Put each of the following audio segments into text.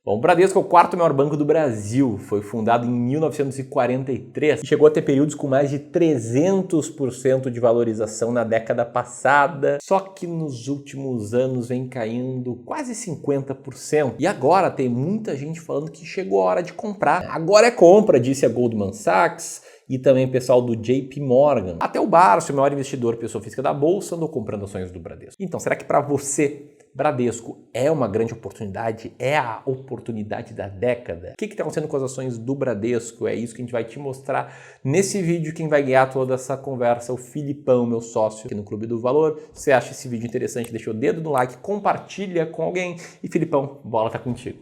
Bom, o Bradesco é o quarto maior banco do Brasil, foi fundado em 1943 e chegou a ter períodos com mais de 300% de valorização na década passada, só que nos últimos anos vem caindo quase 50%. E agora tem muita gente falando que chegou a hora de comprar. Agora é compra, disse a Goldman Sachs e também o pessoal do JP Morgan. Até o Barço, o maior investidor pessoa física da Bolsa, andou comprando ações do Bradesco. Então, será que para você Bradesco é uma grande oportunidade? É a oportunidade da década? O que está acontecendo com as ações do Bradesco? É isso que a gente vai te mostrar nesse vídeo. Quem vai guiar toda essa conversa é o Filipão, meu sócio aqui no Clube do Valor. Se você acha esse vídeo interessante, deixa o dedo no like, compartilha com alguém. E Filipão, bola tá contigo.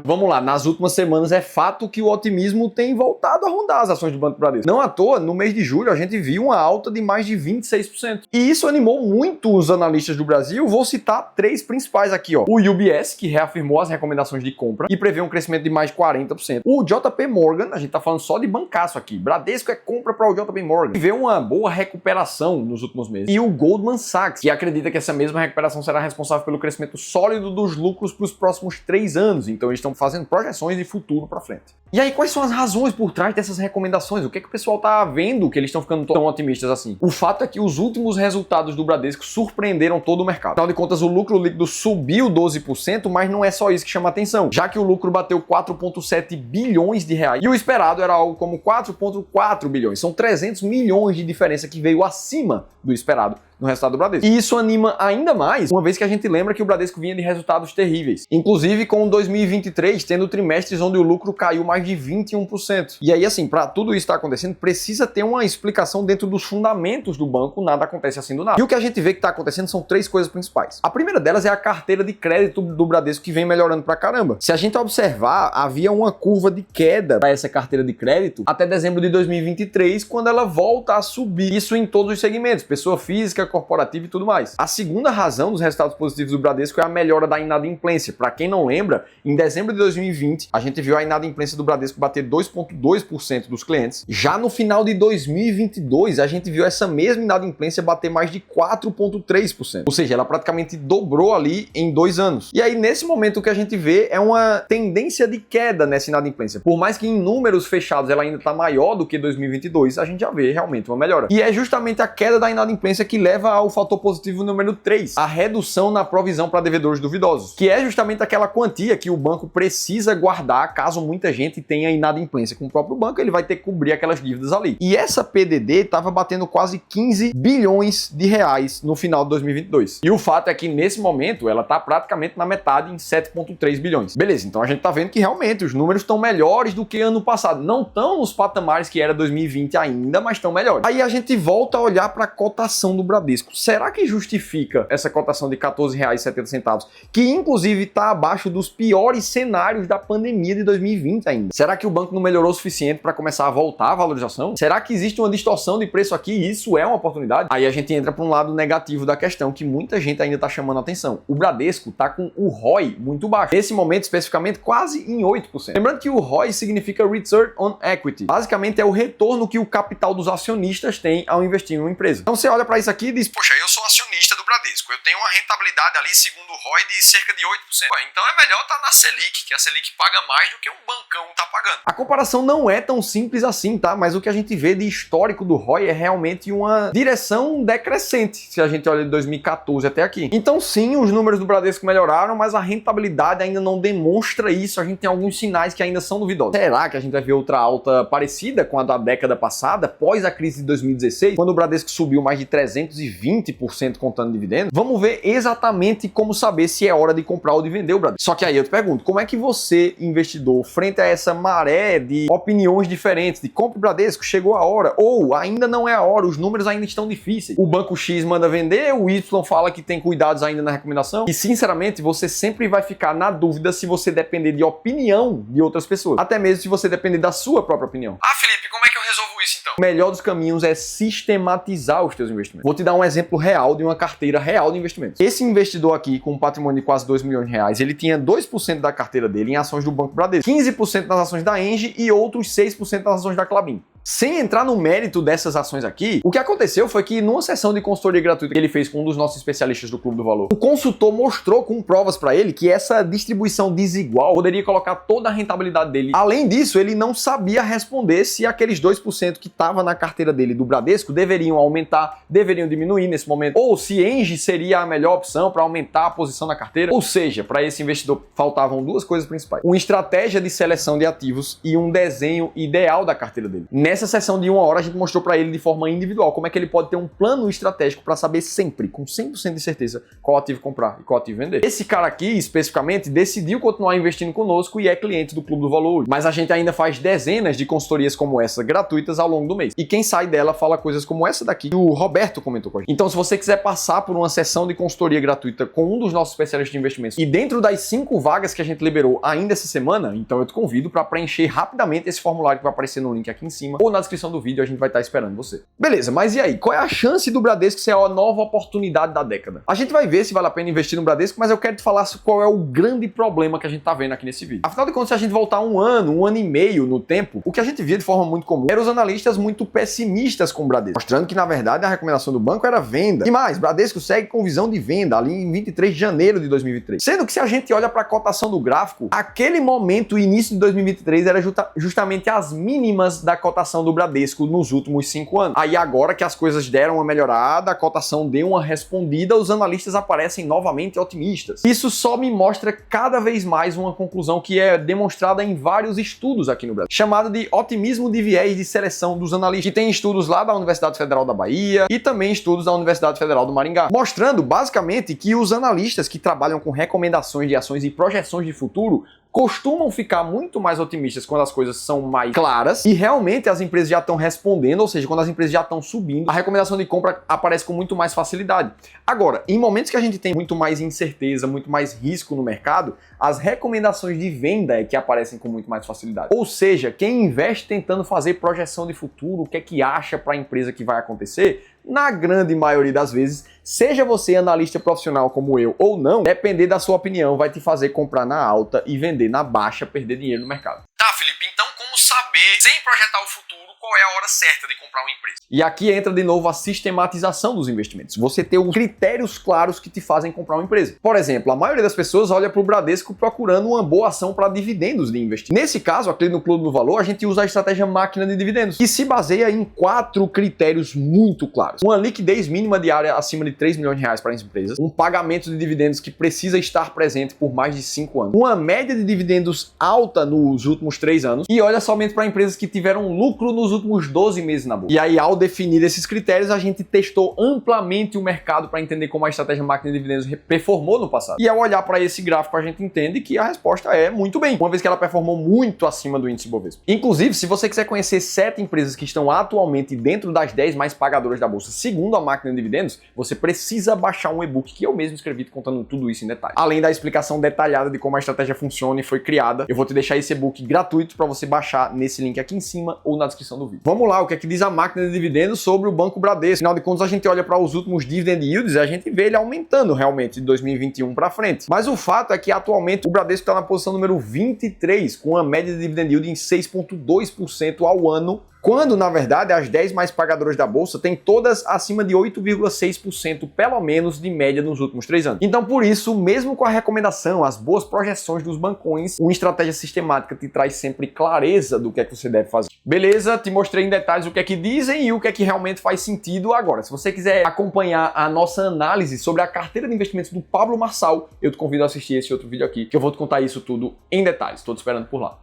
Vamos lá, nas últimas semanas é fato que o otimismo tem voltado a rondar as ações do Banco do Bradesco. Não à toa, no mês de julho a gente viu uma alta de mais de 26%. E isso animou muito os analistas do Brasil. Vou citar três principais aqui, ó. O UBS, que reafirmou as recomendações de compra e prevê um crescimento de mais de 40%. O JP Morgan, a gente tá falando só de bancaço aqui. Bradesco é compra para o JP Morgan, que vê uma boa recuperação nos últimos meses. E o Goldman Sachs, que acredita que essa mesma recuperação será responsável pelo crescimento sólido dos lucros para os próximos 3 anos. Então eles estão fazendo projeções de futuro para frente. E aí, quais são as razões por trás dessas recomendações? O que é que o pessoal tá vendo que eles estão ficando tão otimistas assim? O fato é que os últimos resultados do Bradesco surpreenderam todo o mercado. Afinal de contas, o lucro líquido subiu 12%, mas não é só isso que chama atenção, já que o lucro bateu 4,7 bilhões de reais e o esperado era algo como 4,4 bilhões. São 300 milhões de diferença que veio acima do esperado no resultado do Bradesco. E isso anima ainda mais, uma vez que a gente lembra que o Bradesco vinha de resultados terríveis. Inclusive com 2023, tendo trimestres onde o lucro caiu mais de 21%. E aí, assim, para tudo isso estar acontecendo, precisa ter uma explicação dentro dos fundamentos do banco, nada acontece assim do nada. E o que a gente vê que está acontecendo são três coisas principais. A primeira delas é a carteira de crédito do Bradesco, que vem melhorando pra caramba. Se a gente observar, havia uma curva de queda para essa carteira de crédito até dezembro de 2023, quando ela volta a subir. Isso em todos os segmentos, pessoa física, corporativa e tudo mais. A segunda razão dos resultados positivos do Bradesco é a melhora da inadimplência. Para quem não lembra, em dezembro de 2020, a gente viu a inadimplência do Bradesco bater 2,2% dos clientes. Já no final de 2022, a gente viu essa mesma inadimplência bater mais de 4,3%. Ou seja, ela praticamente dobrou ali em 2 anos. E aí, nesse momento, o que a gente vê é uma tendência de queda nessa inadimplência. Por mais que em números fechados ela ainda está maior do que 2022, a gente já vê realmente uma melhora. E é justamente a queda da inadimplência que leva ao fator positivo número 3, a redução na provisão para devedores duvidosos, que é justamente aquela quantia que o banco precisa guardar caso muita gente tenha inadimplência com o próprio banco, ele vai ter que cobrir aquelas dívidas ali. E essa PDD estava batendo quase 15 bilhões de reais no final de 2022. E o fato é que nesse momento ela está praticamente na metade, em 7,3 bilhões. Beleza, então a gente está vendo que realmente os números estão melhores do que ano passado. Não estão nos patamares que era 2020 ainda, mas estão melhores. Aí a gente volta a olhar para a cotação do Bradesco. Será que justifica essa cotação de R$ 14,70, que inclusive está abaixo dos piores cenários da pandemia de 2020 ainda? Será que o banco não melhorou o suficiente para começar a voltar a valorização? Será que existe uma distorção de preço aqui e isso é uma oportunidade? Aí a gente entra para um lado negativo da questão, que muita gente ainda está chamando a atenção. O Bradesco está com o ROI muito baixo. Nesse momento, especificamente, quase em 8%. Lembrando que o ROI significa Return on Equity. Basicamente, é o retorno que o capital dos acionistas tem ao investir em uma empresa. Então você olha para isso aqui e diz, poxa, eu sou acionista do Bradesco, eu tenho uma rentabilidade ali, segundo o ROI, de cerca de 8%. Pô, então é melhor estar na Selic, que a Selic paga mais do que um bancão está pagando. A comparação não é tão simples assim, tá? Mas o que a gente vê de histórico do ROI é realmente uma direção decrescente, se a gente olha de 2014 até aqui. Então sim, os números do Bradesco melhoraram, mas a rentabilidade ainda não demonstra isso, a gente tem alguns sinais que ainda são duvidosos. Será que a gente vai ver outra alta parecida com a da década passada, pós a crise de 2016, quando o Bradesco subiu mais de 320% contando dividendos? Vamos ver exatamente como saber se é hora de comprar ou de vender o Bradesco. Só que aí eu te pergunto, como é que você, investidor, frente a essa maré de opiniões diferentes, de compra o Bradesco, chegou a hora, ou ainda não é a hora, os números ainda estão difíceis, o banco X manda vender, o Y fala que tem cuidados ainda na recomendação, e sinceramente você sempre vai ficar na dúvida se você depender de opinião de outras pessoas, até mesmo se você depender da sua própria opinião. Ah, Felipe, como é que eu resolvo isso então? O melhor dos caminhos é sistematizar os teus investimentos. Vou te dar um exemplo real de uma carteira real de investimentos. Esse investidor aqui, com um patrimônio de quase 2 milhões de reais, ele tinha 2% da carteira dele em ações do Banco Bradesco, 15% nas ações da Engie e outros 6% nas ações da Klabin. Sem entrar no mérito dessas ações aqui, o que aconteceu foi que numa sessão de consultoria gratuita que ele fez com um dos nossos especialistas do Clube do Valor, o consultor mostrou com provas para ele que essa distribuição desigual poderia colocar toda a rentabilidade dele. Além disso, ele não sabia responder se aqueles 2% que estava na carteira dele do Bradesco deveriam aumentar, deveriam diminuir nesse momento, ou se Engie seria a melhor opção para aumentar a posição na carteira. Ou seja, para esse investidor faltavam duas coisas principais: uma estratégia de seleção de ativos e um desenho ideal da carteira dele. Nessa sessão de 1 hora, a gente mostrou para ele de forma individual como é que ele pode ter um plano estratégico para saber sempre, com 100% de certeza, qual ativo comprar e qual ativo vender. Esse cara aqui, especificamente, decidiu continuar investindo conosco e é cliente do Clube do Valor. Mas a gente ainda faz dezenas de consultorias como essa gratuitas ao longo do mês. E quem sai dela fala coisas como essa daqui que o Roberto comentou com a gente. Então, se você quiser passar por uma sessão de consultoria gratuita com um dos nossos especialistas de investimentos e dentro das 5 vagas que a gente liberou ainda essa semana, então eu te convido para preencher rapidamente esse formulário que vai aparecer no link aqui em cima ou na descrição do vídeo. A gente vai estar esperando você. Beleza, mas e aí? Qual é a chance do Bradesco ser a nova oportunidade da década? A gente vai ver se vale a pena investir no Bradesco, mas eu quero te falar qual é o grande problema que a gente tá vendo aqui nesse vídeo. Afinal de contas, se a gente voltar um ano e meio no tempo, o que a gente via de forma muito comum eram os analistas muito pessimistas com o Bradesco, mostrando que, na verdade, a recomendação do banco era venda. E mais, Bradesco segue com visão de venda ali em 23 de janeiro de 2023. Sendo que se a gente olha para a cotação do gráfico, aquele momento, início de 2023, era justamente as mínimas da cotação do Bradesco nos últimos 5 anos. Aí agora que as coisas deram uma melhorada, a cotação deu uma respondida, os analistas aparecem novamente otimistas. Isso só me mostra cada vez mais uma conclusão que é demonstrada em vários estudos aqui no Brasil, chamada de otimismo de viés de seleção dos analistas, que tem estudos lá da Universidade Federal da Bahia e também estudos da Universidade Federal do Maringá, mostrando basicamente que os analistas que trabalham com recomendações de ações e projeções de futuro costumam ficar muito mais otimistas quando as coisas são mais claras e realmente as empresas já estão respondendo, ou seja, quando as empresas já estão subindo, a recomendação de compra aparece com muito mais facilidade. Agora, em momentos que a gente tem muito mais incerteza, muito mais risco no mercado, as recomendações de venda é que aparecem com muito mais facilidade. Ou seja, quem investe tentando fazer projeção de futuro, o que é que acha para a empresa que vai acontecer, na grande maioria das vezes, seja você analista profissional como eu ou não, depender da sua opinião, vai te fazer comprar na alta e vender na baixa, perder dinheiro no mercado. Tá, Felipe, então como saber, sem projetar o futuro, qual é a hora certa de comprar uma empresa? E aqui entra de novo a sistematização dos investimentos. Você ter os critérios claros que te fazem comprar uma empresa. Por exemplo, a maioria das pessoas olha para o Bradesco procurando uma boa ação para dividendos de investir. Nesse caso, aqui no Clube do Valor, a gente usa a estratégia máquina de dividendos, que se baseia em 4 critérios muito claros. Uma liquidez mínima diária acima de 3 milhões de reais para as empresas, um pagamento de dividendos que precisa estar presente por mais de 5 anos, uma média de dividendos alta nos últimos 3 anos e olha somente para empresas que tiveram lucro nos últimos 12 meses na bolsa. E aí, ao definir esses critérios, a gente testou amplamente o mercado para entender como a estratégia máquina de dividendos performou no passado. E ao olhar para esse gráfico, a gente entende que a resposta é muito bem, uma vez que ela performou muito acima do índice Bovespa. Inclusive, se você quiser conhecer 7 empresas que estão atualmente dentro das 10 mais pagadoras da bolsa, segundo a máquina de dividendos, você precisa baixar um e-book que eu mesmo escrevi contando tudo isso em detalhe. Além da explicação detalhada de como a estratégia funciona e foi criada, eu vou te deixar esse e-book gratuito para você baixar nesse link aqui em cima ou na descrição do vídeo. Vamos lá, o que é que diz a máquina de dividendos sobre o Banco Bradesco? Afinal de contas, a gente olha para os últimos dividend yields e a gente vê ele aumentando realmente de 2021 para frente. Mas o fato é que atualmente o Bradesco está na posição número 23, com uma média de dividend yield em 6,2% ao ano, quando, na verdade, as 10 mais pagadoras da bolsa têm todas acima de 8,6%, pelo menos, de média nos últimos 3 anos. Então, por isso, mesmo com a recomendação, as boas projeções dos bancões, uma estratégia sistemática te traz sempre clareza do que é que você deve fazer. Beleza? Te mostrei em detalhes o que é que dizem e o que é que realmente faz sentido agora. Se você quiser acompanhar a nossa análise sobre a carteira de investimentos do Pablo Marçal, eu te convido a assistir esse outro vídeo aqui, que eu vou te contar isso tudo em detalhes. Estou te esperando por lá.